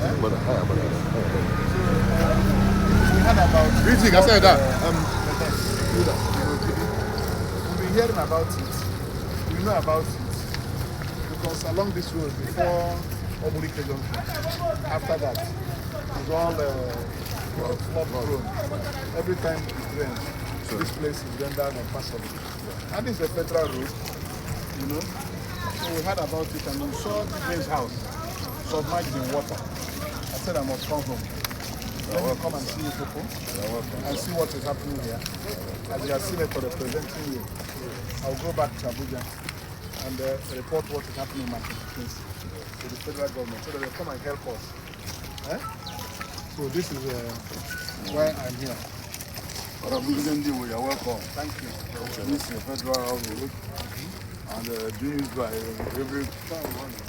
We had about... Greeting, I said that. We've been hearing about it. We know about it. Because along this road, before Ogidi Junction, after that, it's all flood prone. Every time it rains, this place is rendered impassable. And it's a federal road, you know. So we heard about it and we saw this house submerged in water. I said I must come home. Let me come and see you people and see what is happening here. As you have seen it for the presenting you, I'll go back to Abuja and report what is happening in my place to the federal government so that they come and help us. So this is why I'm here. You're welcome. Thank you. This is a federal road and used by every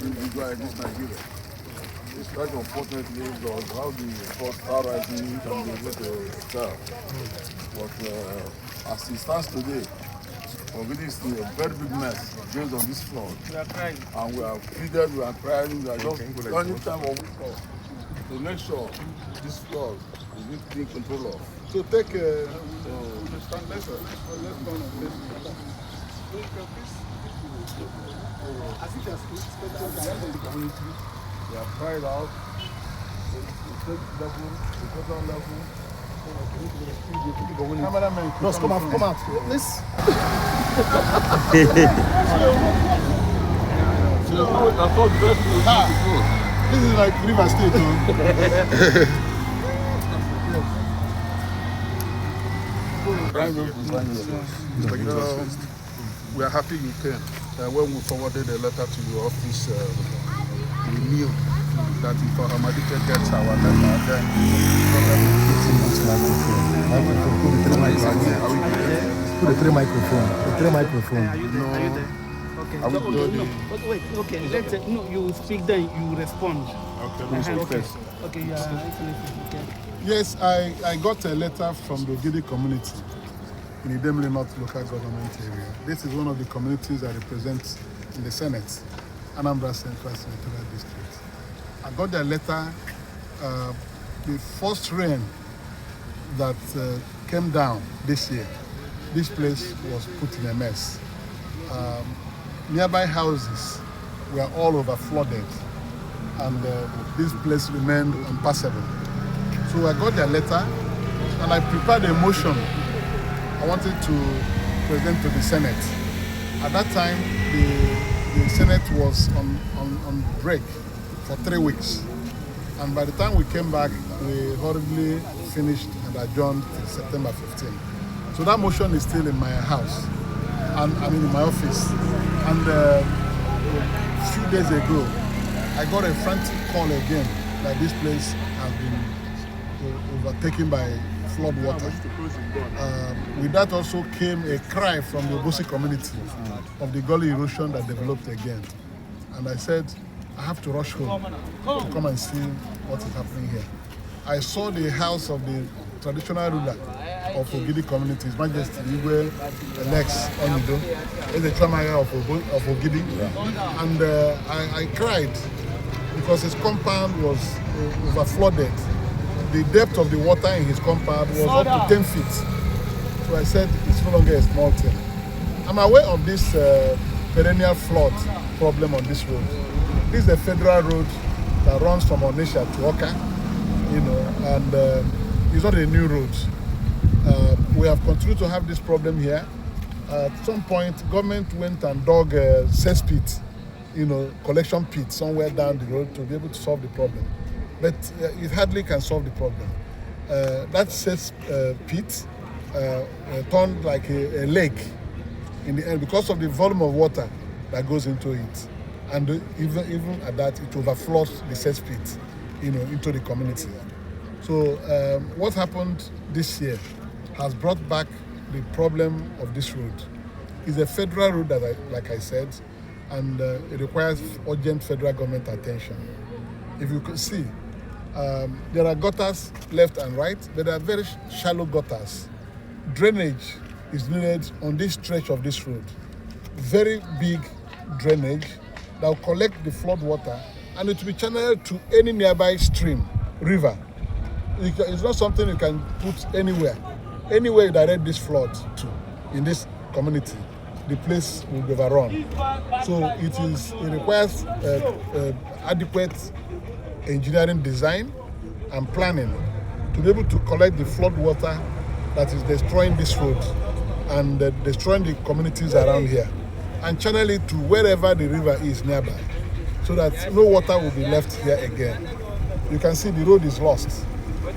individual in this Nigeria. It's quite unfortunately how the first star rising can be able to tell. But as it stands today, Ogidi is still a very big mess based on this flood. We are crying. And we are pleaded, we are crying, we are just any time of week to make sure this flood is being controlled of. So take let's go on as it has the community. We are cried out, the state level, the federal level. Cameraman, Just come out. Let's. This is like River State. We are happy you came. When we forwarded a letter to your office, we knew that if Amadike gets our letter, then Put the three microphone. Okay. Wait. Okay. You speak then. You respond. Okay. Okay. Okay. Yes, I got a letter from the Ogidi Community in Idemili North local government area. This is one of the communities I represent in the Senate, Anambra Central Senatorial District. I got their letter. The first rain that came down this year, this place was put in a mess. Nearby houses were all over flooded, and this place remained impassable. So I got their letter and I prepared a motion I wanted to present to the Senate. At that time, the Senate was on break for 3 weeks. And by the time we came back, we hurriedly finished and adjourned till September 15. So that motion is still in my house, and in my office. And a few days ago, I got a frantic call again that this place has been overtaken by flood water. With that also came a cry from the Ogidi community of the gully erosion that developed again. And I said, I have to rush home to come and see what is happening here. I saw the house of the traditional ruler of Ogidi Community, His Majesty Igwe Lex Onido, is the Chamaya of Ogidi. And I cried because his compound was overflooded. The depth of the water in his compound was up to 10 feet. So I said, it's no longer a small thing. I'm aware of this perennial flood problem on this road. This is a federal road that runs from Onitsha to Oka, and it's not a new road. We have continued to have this problem here. At some point, government went and dug a cesspit, collection pit somewhere down the road to be able to solve the problem. But it hardly can solve the problem. That cesspit turned like a lake in the end because of the volume of water that goes into it. And even at that, it overflows the cesspit, into the community. So what happened this year has brought back the problem of this road. It's a federal road, like I said, and it requires urgent federal government attention. If you could see, there are gutters left and right, but there are very shallow gutters. Drainage is needed on this stretch of this road. Very big drainage that will collect the flood water and it will be channeled to any nearby stream, river. It's not something you can put anywhere. Anywhere you direct this flood to in this community, the place will be overrun. So it requires adequate engineering design and planning to be able to collect the flood water that is destroying this road and destroying the communities around here, and channel it to wherever the river is nearby, so that no water will be left here again. You can see the road is lost.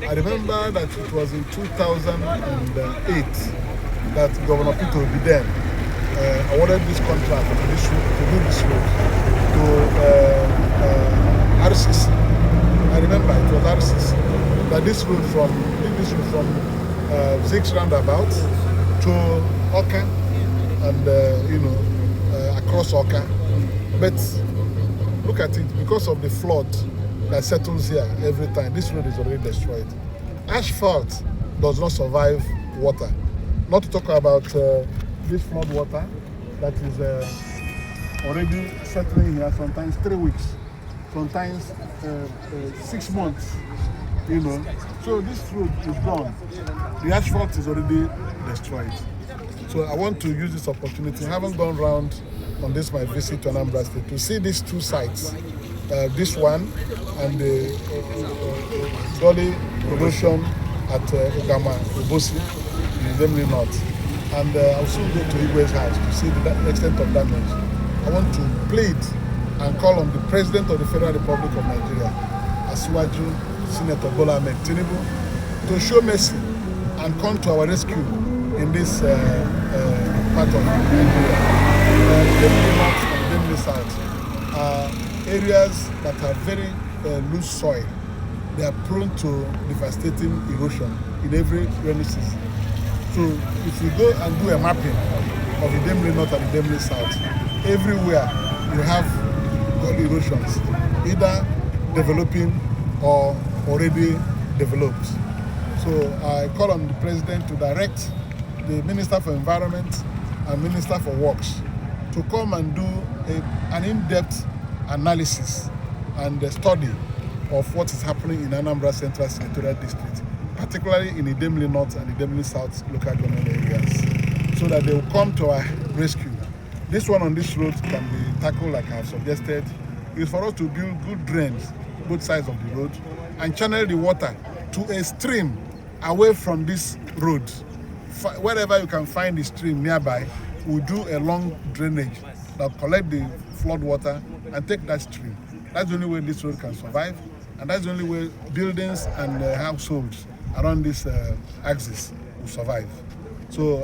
I remember that it was in 2008 that Governor Peter Obi then awarded this contract to do this road to RCC. I remember it was RCC that this road from Zix roundabout to Oka and across Oka. But look at it, because of the flood that settles here every time, this road is already destroyed. Asphalt does not survive water. Not to talk about this flood water that is already settling here, sometimes 3 weeks, sometimes 6 months, So this road is gone. The asphalt is already destroyed. So I want to use this opportunity. I haven't gone round on this my visit to Anambra State to see these two sites. This one and the Gully erosion at Ogama, Obosi, in Idemili North. And I'll soon go to Igwe's house to see the extent of damage. I want to plead and call on the President of the Federal Republic of Nigeria, Asiwaju Senator Bola Ahmed Tinubu, to show mercy and come to our rescue in this part of Nigeria. Idemili North and Idemili South are areas that have very loose soil. They are prone to devastating erosion in every rainy season. So if you go and do a mapping of Idemili North and Idemili South, everywhere you have gully erosions, either developing or already developed. So I call on the President to direct the Minister for Environment and Minister for Works to come and do an in-depth analysis and a study of what is happening in Anambra Central Senatorial District, particularly in Idemili North and Idemili South local government areas, so that they will come to our rescue. This one on this road can be tackled like I have suggested. It is for us to build good drains both sides of the road and channel the water to a stream away from this road. Wherever you can find the stream nearby, we'll do a long drainage that will collect the flood water and take that stream. That's the only way this road can survive, and that's the only way buildings and households around this axis will survive. So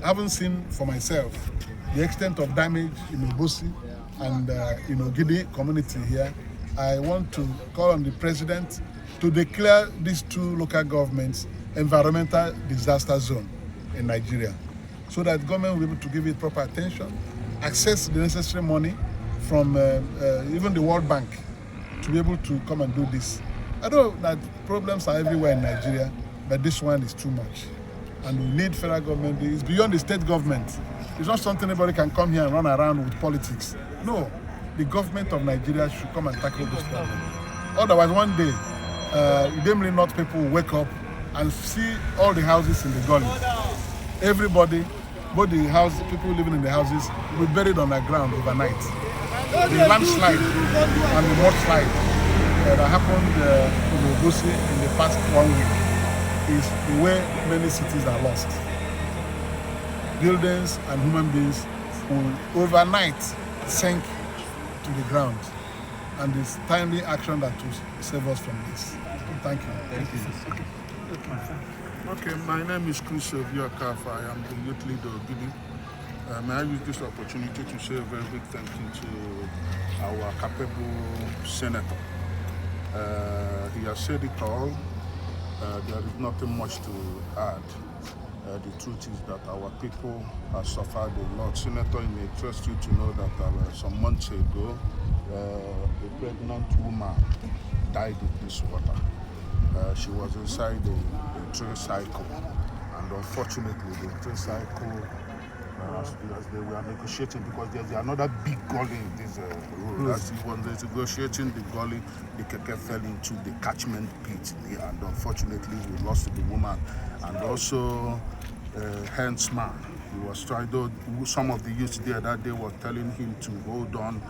I haven't seen for myself the extent of damage in Obosi and in Ogidi Community here. I want to call on the President to declare these two local governments environmental disaster zone in Nigeria, so that government will be able to give it proper attention, access the necessary money from even the World Bank to be able to come and do this. I know that problems are everywhere in Nigeria, but this one is too much. And we need federal government. It's beyond the state government. It's not something anybody can come here and run around with politics. No, the government of Nigeria should come and tackle this problem. Otherwise, one day, Idemili North people will wake up and see all the houses in the gully. Everybody, both the house, people living in the houses, will be buried on the ground overnight. The landslide and the mudslide that happened in Obosi in the past 1 week is the way many cities are lost. Buildings and human beings will overnight sink to the ground, and it's timely action that will save us from this. Thank you. Thank you. Okay, my name is Obi Okafor. I am the youth leader of Ogidi. May I use this opportunity to say a very big thank you to our capable senator. He has said it all. There is nothing much to add. The truth is that our people have suffered a lot. Senator, it may interest you to know that some months ago, a pregnant woman died in this water. She was inside a tricycle, and unfortunately the tricycle as they were negotiating, because there's another big gully in this road. As he was negotiating the gully, the keke fell into the catchment pit, and unfortunately we lost the woman and also herdsman. He was trying, though some of the youths there that day were telling him to hold on.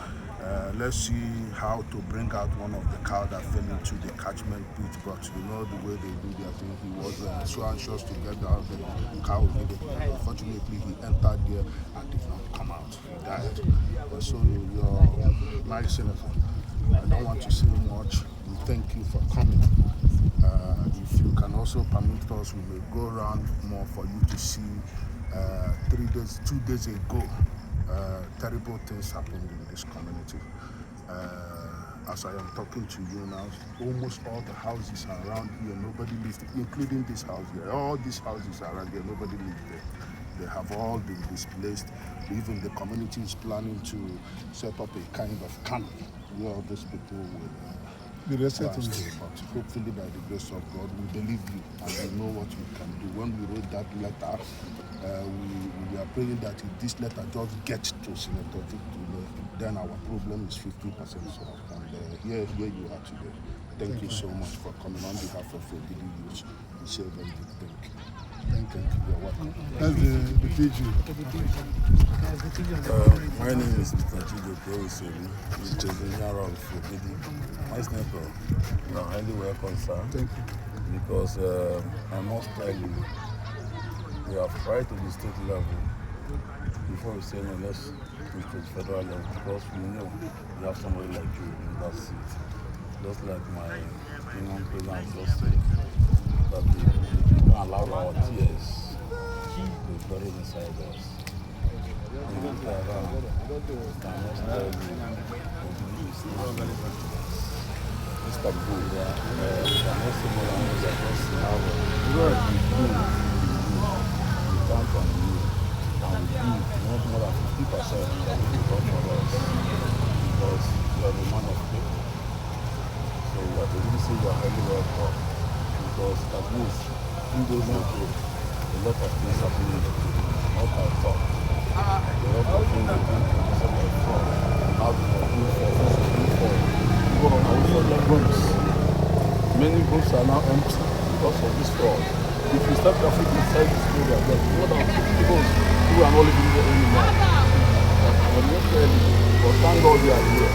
Let's see how to bring out one of the cow that fell into the catchment pit, but you know the way they do their thing. He was so anxious to get out the cow immediately. Unfortunately, he entered there and did not come out. He died. So you're my senator. I don't want to say much. We thank you for coming. If you can also permit us, we may go around more for you to see. 2 days ago, terrible things happened in this community. As I am talking to you now, almost all the houses around here, nobody lives, including this house here. All these houses around here, nobody lives there. They have all been displaced. Even the community is planning to set up a kind of camp where all these people will The resettled. but hopefully by the grace of God, we believe you and we know what we can do. When we wrote that letter, we are praying that if this letter just gets to Senator Victor, then our problem is 50% solved. And here you are today. Thank you so much for coming on behalf of Ogidi Youth. We say a very big thank you. Thank you. You're welcome. That's the PG. My name is Mr. Chijioke Ewesiobi, the President General of Ogidi. My senator, you are highly welcome, sir. Thank you. Because I must tell you, we have tried to the state level before we say no, let's reach to the federal level, because we know we have somebody like you in that seat. Just like my Union President just said, that we don't allow our tears to be buried inside us. We look around, I must tell you, Ogidi is not Mr. Good. I cannot say more than what I just see how we do. We count on you, and we do not more than 50% that we come for us, because you are the man of people. So we have to really say you are highly welcome, because at least 2 days ago, a lot of things happening, not by talk. A lot of things happening because of my fraud. Now we are good for groups. Many groups are now empty because of this fraud. If you start your foot inside this area, there's more than 50 homes who are not living there anymore. I'm not telling you, but thank God you are here.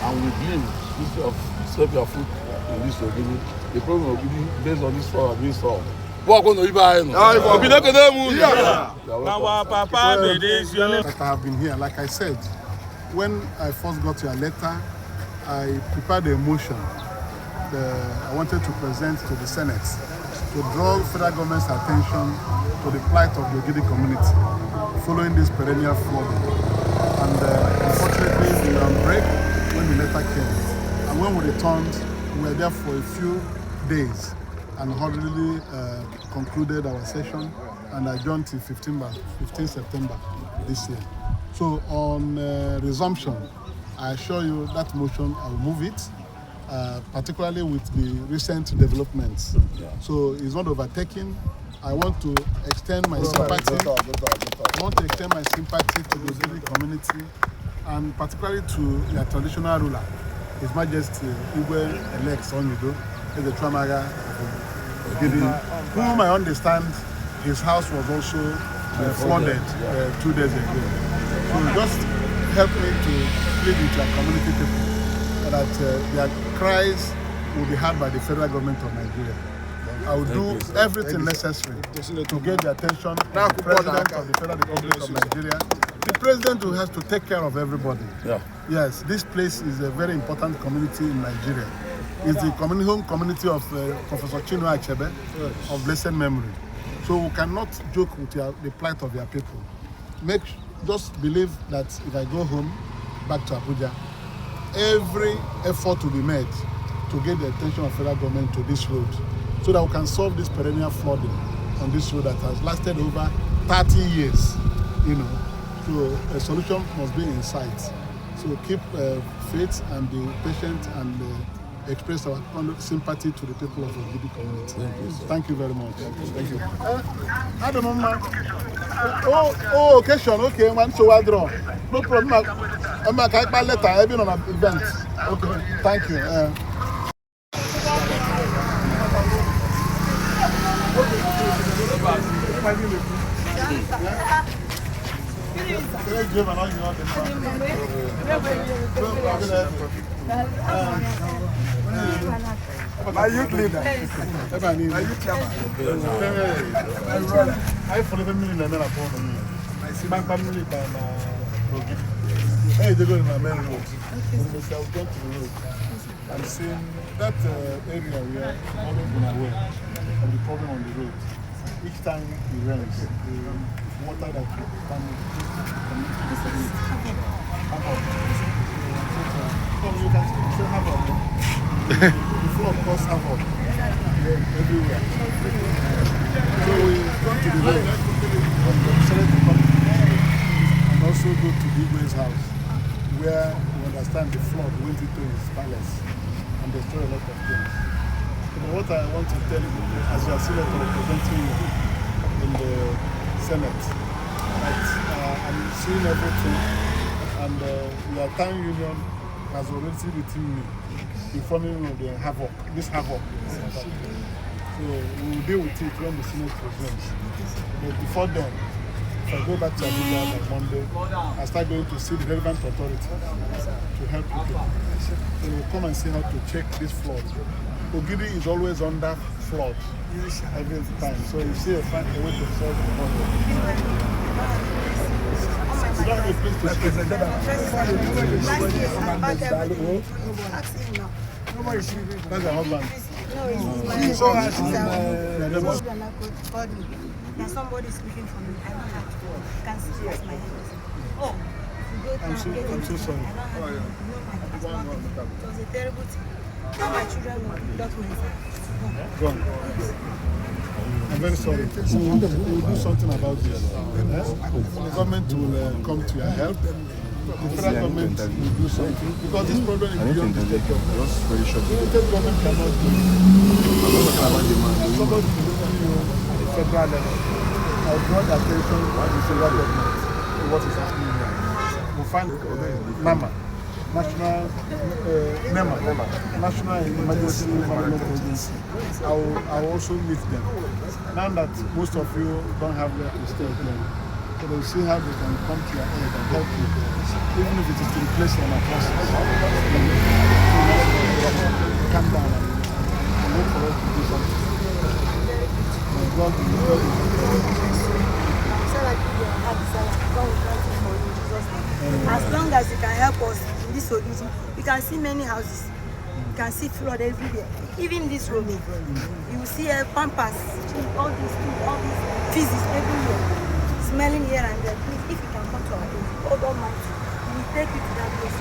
And we believe if you have step your foot in this Ogidi, the problem of Ogidi based on this fraud has been solved. Walk on the Ibaino. That I have been here, like I said, when I first got your letter, I prepared a motion I wanted to present to the Senate to draw federal government's attention to the plight of the Ogidi community following this perennial flooding. And unfortunately, we were on break when the letter came. And when we returned, we were there for a few days and hurriedly concluded our session and adjourned till 15 September this year. So on resumption, I assure you that motion, I will move it, particularly with the recent developments. So it's not overtaken. I want to extend my sympathy. I want to extend my sympathy to the Ogidi community, and particularly to their traditional ruler, His Majesty Igwe-elect Sonyido, the Tramaga of Ogidi, whom I understand his house was also flooded 2 days ago. So just help me to plead with your community people that their cries will be heard by the federal government of Nigeria. I will do everything necessary to get the attention of the President of the Federal Republic of Nigeria. The President who has to take care of everybody. Yes, this place is a very important community in Nigeria. It's the home community of Professor Chinua Achebe of blessed memory. So we cannot joke with the plight of your people. Just believe that if I go home, back to Abuja, every effort will be made to get the attention of federal government to this road so that we can solve this perennial flooding on this road that has lasted over 30 years, So a solution must be in sight. So keep faith and be patient and express our sympathy to the people of the Ogidi community. Thank you very much. Thank you. I don't know, man. Oh, occasion. Okay, man. So I draw. No problem. I'm a letter. I've been on an event. Okay. Thank you. My youth leader. My youth chairman. I follow the million and upon me. I see my family by my Hey, they go in my main road. So I've gone to the road. I'm seeing that area where I've always been aware of the problem on the road. Each time it rains, the water that will come into the street. So you can still have the flood cause havoc everywhere. So we've gone to the road and decided to come and also go to Igwe's house, where we understand the flood went into his palace and destroyed a lot of things. But what I want to tell you, as you are senator representing you in the Senate, that I'm seeing everything, and your town union has already written me, informing me of the havoc, this havoc. So we will deal with it when the Senate resumes. But before then, if I go back to Abuja by Monday, I start going to see the relevant authorities to help people. So we'll come and see how to check this flood. Ogidi is always under flood every time. So you see find a way to solve the problem. You don't have a place to stay. That's your husband. There's somebody speaking for me. I don't have to. Can't see that's my head. I'm so sorry. It was a terrible thing. All my children were documents. Gone. I'm very sorry. We'll do something about this. The government will come to your help. The federal government will do something because this problem is beyond the state government. The state government cannot do it. Somebody will tell you at the federal level. I'll draw the attention to the federal government to what is happening here. We'll find NAMA, National Emergency Management Agency. I'll also meet them. Now that most of you don't have where to stay again, so they'll see how they can come to your aid and help you, even if it is to replace your mattresses. Calm down and wait for us to do something. God will help you. As long as you can help us in this Ogidi, you can see many houses. You can see flood everywhere. Even this road, you will see pampas, all these feces everywhere, smelling here and there. Please, if you can come to our aid, God Almighty, we will take you to that place.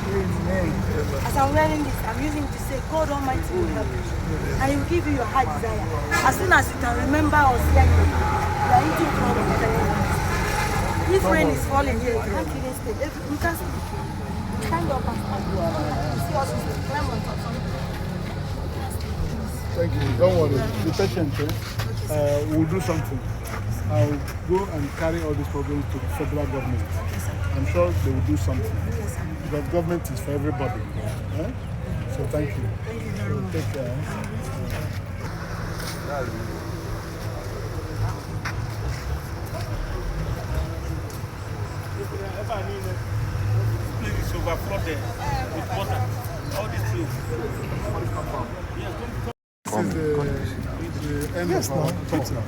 As I'm wearing this, I'm using it to say, God Almighty will help you. And He will give you your heart desire. As soon as you can remember us here, you are eating from if rain is falling here, you can't even stay. You can stay. Stand up and stand. You see us climb on top. Thank you. Don't worry. Be patient. We'll do something. I'll go and carry all these problems to the federal government. I'm sure they will do something. Because government is for everybody. So thank you. Thank you very much. Take care. Place is overflooded with water. All these things. This is the end of our tour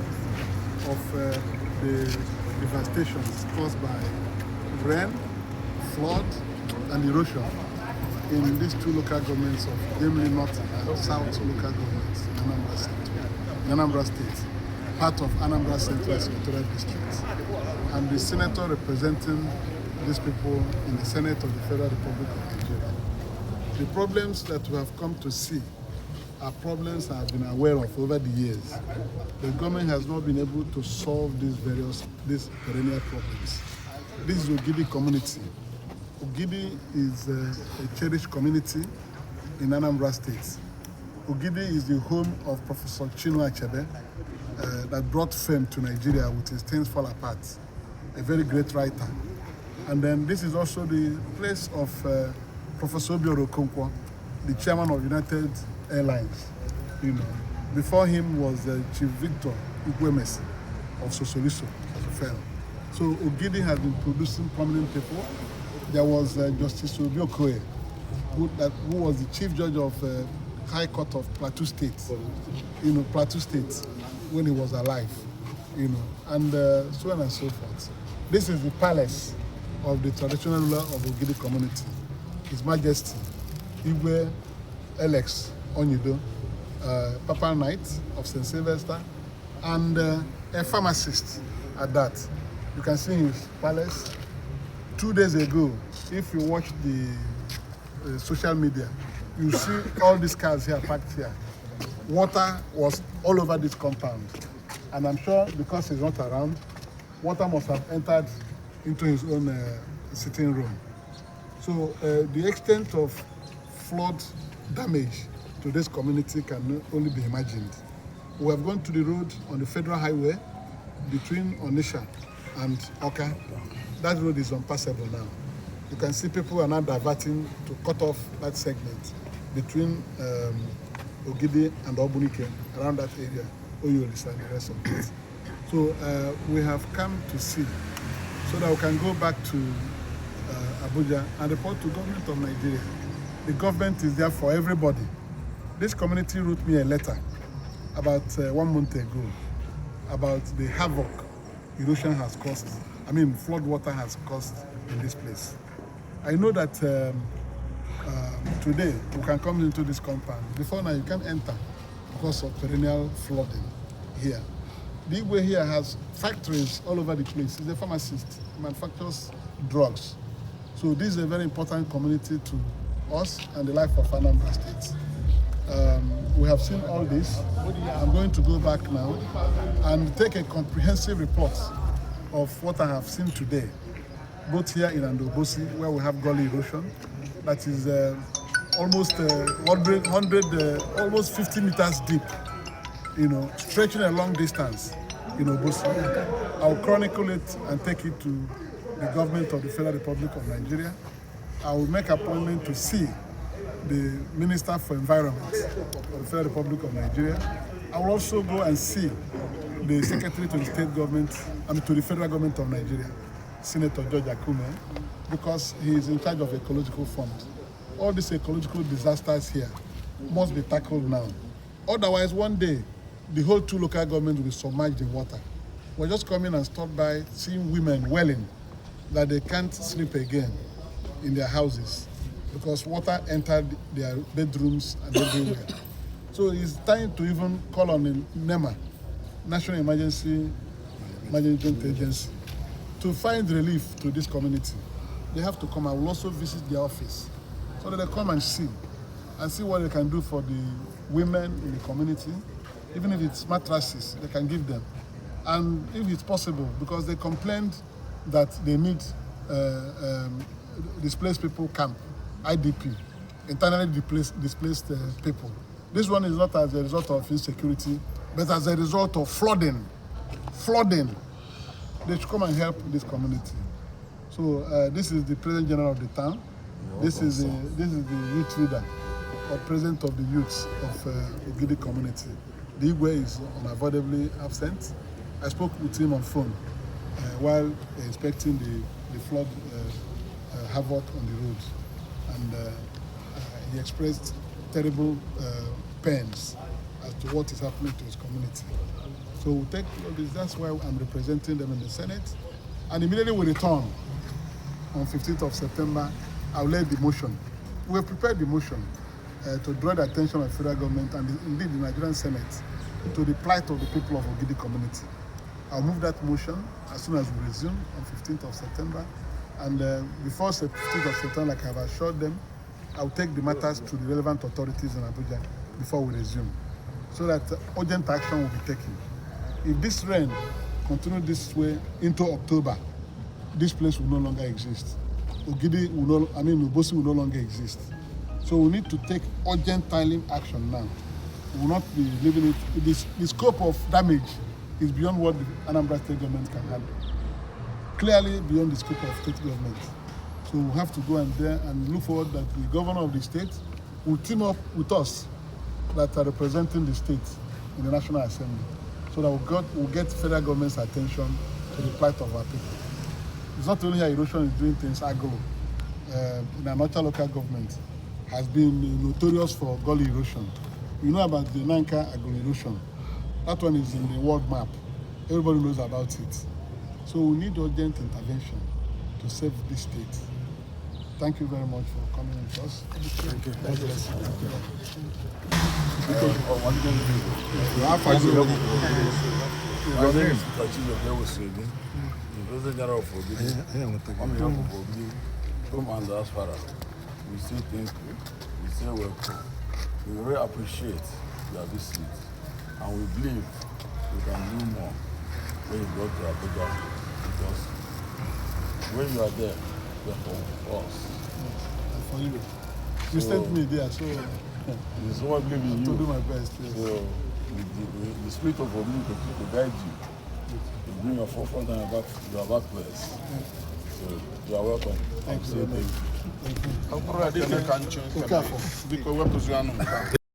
of the devastations caused by rain, flood, and erosion in these two local governments of Idemili North and South local governments in Anambra State, part of Anambra Central Senatorial District. I'm the senator representing these people in the Senate of the Federal Republic of Nigeria. The problems that we have come to see are problems I've been aware of over the years. The government has not been able to solve these perennial problems. This is Ogidi Community. Ogidi is a cherished community in Anambra State. Ogidi is the home of Professor Chinua Achebe that brought fame to Nigeria with his Things Fall Apart, a very great writer. And then this is also the place of Professor Obi Okafor, the chairman of United Airlines. You know, before him was Chief Victor Igwemesi of Sosoliso as a fellow. So Ogidi has been producing prominent people. There was Justice Obi Okafor, who was the chief judge of High Court of Plateau State, Plateau State, when he was alive, and so on and so forth. This is the palace of the traditional ruler of Ogidi Community, His Majesty Igwe Alex Onyido, Papa Knight of St. Sylvester, and a pharmacist at that. You can see his palace. 2 days ago, if you watch the social media, you see all these cars here parked here. Water was all over this compound. And I'm sure because he's not around, water must have entered into his own sitting room. So the extent of flood damage to this community can only be imagined. We have gone to the road on the federal highway between Onitsha and Oka. That road is impassable now. You can see people are now diverting to cut off that segment between Ogidi and Obunike, around that area, Oyolisa and the rest of it. So we have come to see, so that we can go back to Abuja and report to government of Nigeria. The government is there for everybody. This community wrote me a letter about 1 month ago about the havoc erosion has caused, flood water has caused in this place. I know that today we can come into this compound. Before now you can't enter because of perennial flooding here. The Igwe here has factories all over the place. He's a pharmacist, he manufactures drugs. So this is a very important community to us and the life of Anambra State. We have seen all this. I'm going to go back now and take a comprehensive report of what I have seen today, both here in Andobosi, where we have gully erosion, that is almost almost 50 meters deep, stretching a long distance in Obosi. I'll chronicle it and take it to the government of the Federal Republic of Nigeria. I will make an appointment to see the Minister for Environment of the Federal Republic of Nigeria. I will also go and see the Secretary to the State Government, to the Federal Government of Nigeria, Senator Umeh, because he is in charge of ecological fund. All these ecological disasters here must be tackled now. Otherwise, one day, the whole 2 local governments will be submerged in water. We're just coming and stop by seeing women wailing that they can't sleep again in their houses because water entered their bedrooms and everywhere. So it's time to even call on the NEMA, National Emergency Management Agency, to find relief to this community. They have to come. I will also visit their office so that they come and see what they can do for the women in the community. Even if it's mattresses, they can give them. And if it's possible, because they complained that they need displaced people camp, IDP, internally displaced people. This one is not as a result of insecurity, but as a result of flooding. They should come and help this community. So this is the President General of the town. This is the youth leader or president of the youths of Ogidi Community. The Igwe is unavoidably absent. I spoke with him on phone while inspecting the flood havoc on the roads, and he expressed terrible pains as to what is happening to his community. So we'll take all this. That's why I'm representing them in the Senate. And immediately we return on 15th of September, I'll lay the motion. We have prepared the motion to draw the attention of the federal government and indeed the Nigerian Senate to the plight of the people of Ogidi Community. I'll move that motion as soon as we resume on 15th of September. And before 15th of September, like I've assured them, I'll take the matters to the relevant authorities in Abuja before we resume, so that urgent action will be taken. If this rain continues this way into October, this place will no longer exist. Obosi will no longer exist. So we need to take urgent timely action now We will not be leaving it. The scope of damage is beyond what the Anambra State government can handle. Clearly beyond the scope of state government. So we have to go and there and look forward that the governor of the state will team up with us that are representing the state in the National Assembly, so that we'll get federal government's attention to the plight of our people. It's not only erosion is doing things, agro, in Anambra local government, has been notorious for gully erosion. You know about the Nanka agro erosion. That one is in the world map. Everybody knows about it. So we need urgent intervention to save this state. Thank you very much for coming with us. Thank you. God bless you. My name is Chijioke Ewesiobi, the President General of Ogidi. On behalf of Ogidi, home and diaspora, we say thank you, we say welcome. We really appreciate your visit, and we believe we can do more when you go to Abuja, because when you are there, you are for us. For you. You sent me there, so It's so I believe in you. to do my best. Yes. So the spirit of Ogidi to guide you, to bring your forefront and your backwards. So you are welcome. Thank you Say very much. thank you. I'll probably take a chance. Because we're